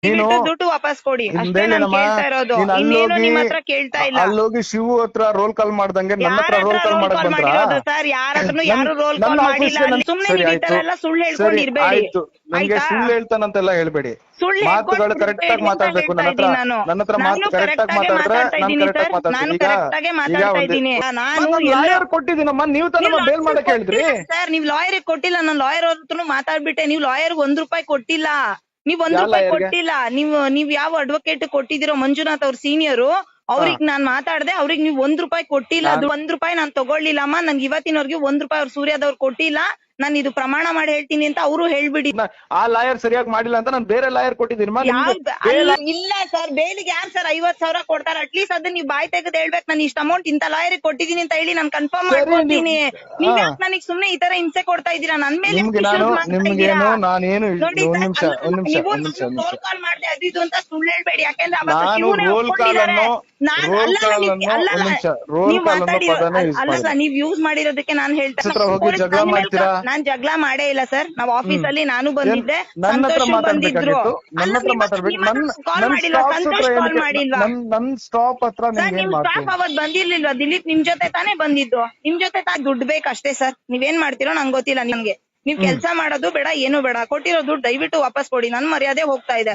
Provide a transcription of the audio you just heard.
ನೀನು ದುಡ್ಡು ವಾಪಸ್ ಕೊಡಿ ಅಷ್ಟೇ ನಾನು ಹಿಂದೇನಮ್ಮ ಕೇಳ್ತಾ ಇರೋದು. ನೀನ್ ಇನ್ನೇನು ನಿಮ್ ಹತ್ರ ಕೇಳ್ತಾ ಇಲ್ಲ. ಅಲ್ಲೋಗಿ ಶಿವು ಹತ್ರ ರೋಲ್ ಕಾಲ್ ಮಾಡ್ದಂಗೆ ನನ್ನ ಯಾರ ಹತ್ರ ರೋಲ್ ಕಾಲ್ ರೋಲ್ ಮಾಡಕ್ ಕಾಲ್ ಬಂದ್ರ ಮಾಡಿರೋದು ಸರ್? ಯಾರ ಹತ್ರನು ಯಾರು ರೋಲ್ ಕಾಲ್ ಮಾಡಿಲ್ಲ. ಸುಮ್ನೆ ಸರಿ ನೀವ್ ಈ ಆಯ್ತು ತರ ಎಲ್ಲ ಸುಳ್ಳು ಹೇಳ್ಕೊಂಡ್ ಸರಿ ಇರ್ಬೇಡಿ ಆಯ್ತು ನನ್ಗೆ ಆಯ್ತಾ? ಸುಳ್ಳು ಹೇಳ್ತಾನಂತೆಲ್ಲ ಹೇಳ್ಬೇಡಿ. ಸುಳ್ಳು ಮಾತುಗಳು ಕರೆಕ್ಟ್ ಆಗಿ ಮಾತಾಡ್ಬೇಕು. ನನ್ನ ಹತ್ರ ಮಾತು ಕರೆಕ್ಟ್ ಆಗಿ ಮಾತಾಡಿದ್ರೆ ನಾನು ಕರೆಕ್ಟ್ ಆಗಿ ಮಾತಾಡ್ತೀನಿ. ಈಗ ಮಾತಾಡ್ತೀನಿ. ನಾನು ಲಾಯರ್ ಕೊಟ್ಟಿದ್ದೀನಮ್ಮ, ನೀವು ತಾನಮ್ಮ ಬೇಲ್ ಮಾಡಕ್ ಹೇಳಿದ್ರಿ. ಸರ್ ನೀವ್ ಲಾಯರ್ ಕೊಟ್ಟಿಲ್ಲ, ನಾನು ಲಾಯರ್ ಹತ್ರನು ಮಾತಾಡ್ಬಿಟ್ಟೆ. ನೀವ್ ಲಾಯರ್ ₹1 ಕೊಟ್ಟಿಲ್ಲ. ನೀವ್ ಯಾವ ₹1 ಲಾಯರ್ಗೆ? ಕೊಟ್ಟಿಲ್ಲ. ನೀವ್ ಯಾವ ಅಡ್ವೊಕೇಟ್ ಕೊಟ್ಟಿದಿರೋ ಮಂಜುನಾಥ್ ಅವ್ರ ಸೀನಿಯರು, ಅವ್ರಿಗೆ ನಾನ್ ಮಾತಾಡ್ದೆ. ಅವ್ರಿಗೆ ನೀವ್ ₹1 ಕೊಟ್ಟಿಲ್ಲ. ಅದು ₹1 ನಾನ್ ತಗೊಳ್ಳಿಲ್ಲಮ್ಮ. ನನ್ಗೆ ಇವತ್ತಿನವರೆಗೂ ₹1 ಅವ್ರ ಸೂರ್ಯದವ್ರು ಕೊಟ್ಟಿಲ್ಲ. ನಾನು ಇದು ಪ್ರಮಾಣ ಮಾಡಿ ಹೇಳ್ತೀನಿ ಅಂತ ಅವರು ಹೇಳ್ಬಿಡಿ. ಆ ಲಾಯರ್ ಸರಿಯಾಗಿ ಮಾಡಿಲ್ಲ ಅಂತ ನಾನು ಬೇರೆ ಲಾಯರ್ ಕೊಟ್ಟಿದ್ದೀನಿ. ಇಲ್ಲ ಸರ್, ಬೇಲಿಗೆ ಯಾರು ಸರ್ 50,000 ಕೊಡ್ತಾರೆ? ಅಟ್ಲೀಸ್ಟ್ ಅದನ್ನ ನೀವು ಬಾಯ್ ತೆಗೆದು ಹೇಳ್ಬೇಕು. ನಾನು ಇಷ್ಟ ಅಮೌಂಟ್ ಇಂತ ಲಾಯರ್ ಕೊಟ್ಟಿದ್ದೀನಿ ಅಂತ ಹೇಳಿ ನಾನು ಕನ್ಫರ್ಮ್ ಮಾಡ್ಕೊತೀನಿ. ನೀವ್ ಯಾಕೆ ನನಗೆ ಸುಮ್ನೆ ಈ ತರ ಹಿಂಸೆ ಕೊಡ್ತಾ ಇದ್ದೀರಾ? ನನ್ ಮೇಲೆ ನಾನೇನು ನೋಡಿ ರೋಲ್ ಕಾಲ್ ಮಾಡ್ದೆ ಅದು ಇದು ಅಂತ ಸುಳ್ಳು ಹೇಳ್ಬೇಡಿ. ಯಾಕೆಂದ್ರೆ ನೀವ್ ಯೂಸ್ ಮಾಡಿರೋದಕ್ಕೆ ನಾನು ಹೇಳ್ತೇನೆ. ನಾನ್ ಜಗಳ ಮಾಡೇ ಇಲ್ಲ ಸರ್. ನಾವ್ ಆಫೀಸ್ ಅಲ್ಲಿ ನಾನು ಬಂದಿದ್ದೆ, ಸಂತೋಷ್ ಬಂದಿದ್ರು. ನನ್ ಸ್ಟಾಪ್ ಹತ್ರ ನಿಮ್ ಸ್ಟಾಫ್ ಅವತ್ ಬಂದಿರ್ಲಿಲ್ವಾ? ದಿಲೀಪ್ ನಿಮ್ ಜೊತೆ ತಾನೇ ಬಂದಿದ್ದು. ನಿಮ್ ಜೊತೆ ದುಡ್ಡು ಬೇಕಷ್ಟೇ ಸರ್. ನೀವೇನ್ ಮಾಡ್ತೀರೋ ನಂಗೆ ಗೊತ್ತಿಲ್ಲ. ನಿಮ್ಗೆ ನೀವ್ ಕೆಲ್ಸ ಮಾಡೋದು ಬೇಡ, ಏನು ಬೇಡ. ಕೊಟ್ಟಿರೋ ದುಡ್ಡು ದಯವಿಟ್ಟು ವಾಪಸ್ ಕೊಡಿ. ನನ್ ಮರ್ಯಾದೆ ಹೋಗ್ತಾ ಇದೆ.